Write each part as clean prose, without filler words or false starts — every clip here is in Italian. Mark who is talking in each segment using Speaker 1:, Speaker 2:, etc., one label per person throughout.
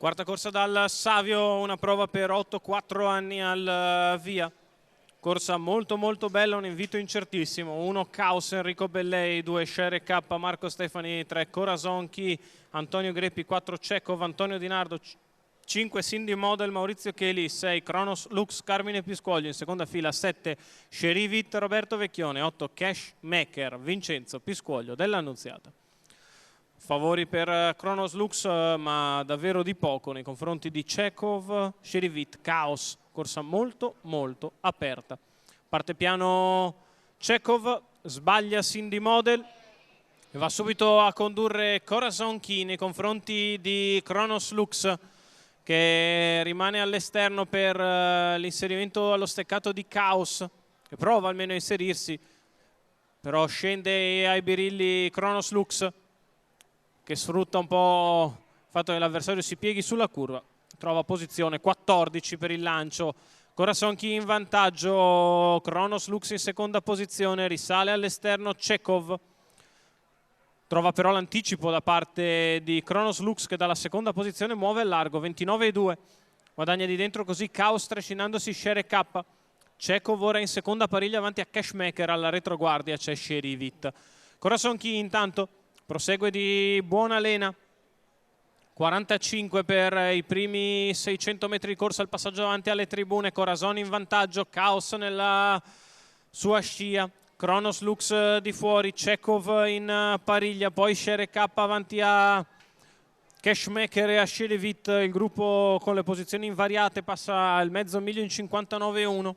Speaker 1: Quarta corsa dal Savio, una prova per 8-4 anni al via. Corsa molto bella, un invito incertissimo. 1 Caos Enrico Bellei, 2 Shere K Marco Stefani, 3 Corazonchi Antonio Greppi, 4 Cecov Antonio Di Nardo, 5 Cindy Model Maurizio Cheli, 6 Kronos Lux Carmine Piscuoglio, in seconda fila 7 Sherivit Roberto Vecchione, 8 Cash Maker Vincenzo Piscuoglio dell'Annunziata. Favori per Kronos Lux, ma davvero di poco nei confronti di Cecov, Sherivit, Caos, corsa molto aperta. Parte piano Cecov, sbaglia Cindy Model e va subito a condurre Corazonchi nei confronti di Kronos Lux, che rimane all'esterno per l'inserimento allo steccato di Caos, che prova almeno a inserirsi, però scende ai birilli Kronos Lux, che sfrutta un po' il fatto che l'avversario si pieghi sulla curva. Trova posizione 14 per il lancio. Corazonchi in vantaggio, Kronos Lux in seconda posizione, risale all'esterno Cecov. Trova però l'anticipo da parte di Kronos Lux, che dalla seconda posizione muove al largo, 29,2. Guadagna di dentro così Caos, trascinandosi Shere K. Cecov ora in seconda pariglia avanti a Cashmaker, alla retroguardia c'è Sherivit. Corazonchi intanto prosegue di buona lena, 45 per i primi 600 metri di corsa, il passaggio avanti alle tribune. Corazon in vantaggio, Caos nella sua scia, Kronos Lux di fuori, Cecov in pariglia, poi Shere K avanti a Cashmaker e a Sherivit. Il gruppo con le posizioni invariate passa il mezzo miglio in 59,1.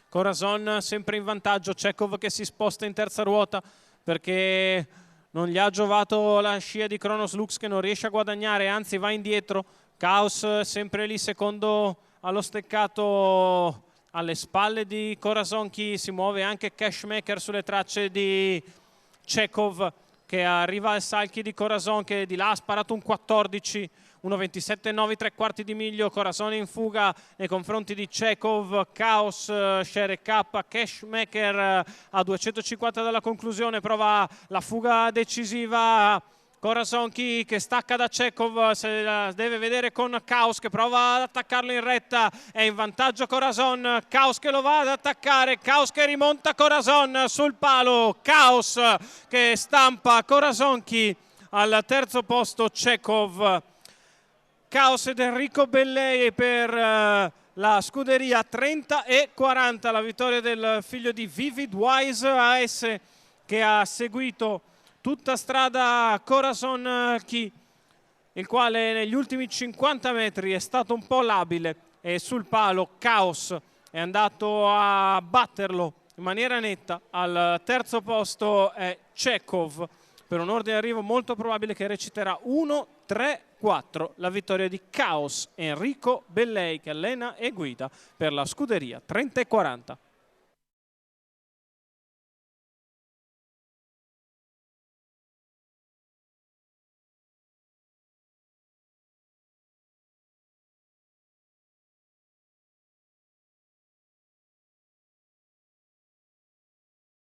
Speaker 1: Corazon sempre in vantaggio, Cecov che si sposta in terza ruota perché non gli ha giovato la scia di Kronos Lux, che non riesce a guadagnare, anzi va indietro. Caos sempre lì secondo allo steccato alle spalle di Corazonchi. Si muove anche Cashmaker sulle tracce di Cecov, che arriva al salchi di Corazon, che di là ha sparato un 14, 1,27,9 tre quarti di miglio. Corazon in fuga nei confronti di Cecov, Caos, Shere K, Cashmaker a 250 dalla conclusione, prova la fuga decisiva. Corazonchi che stacca da Cecov, se la deve vedere con Caos, che prova ad attaccarlo in retta, è in vantaggio Corazon, Caos che lo va ad attaccare, Caos che rimonta Corazon sul palo, Caos che stampa Corazonchi al terzo posto. Cecov, Caos ed Enrico Bellei per la scuderia 30,40, la vittoria del figlio di Vivid Wise AS, che ha seguito tutta strada Corazonchi, il quale negli ultimi 50 metri è stato un po' labile, e sul palo Caos è andato a batterlo in maniera netta. Al terzo posto è Cecov, per un ordine d'arrivo molto probabile che reciterà 1-3-4, la vittoria di Caos Enrico Bellei, che allena e guida per la scuderia 30,40.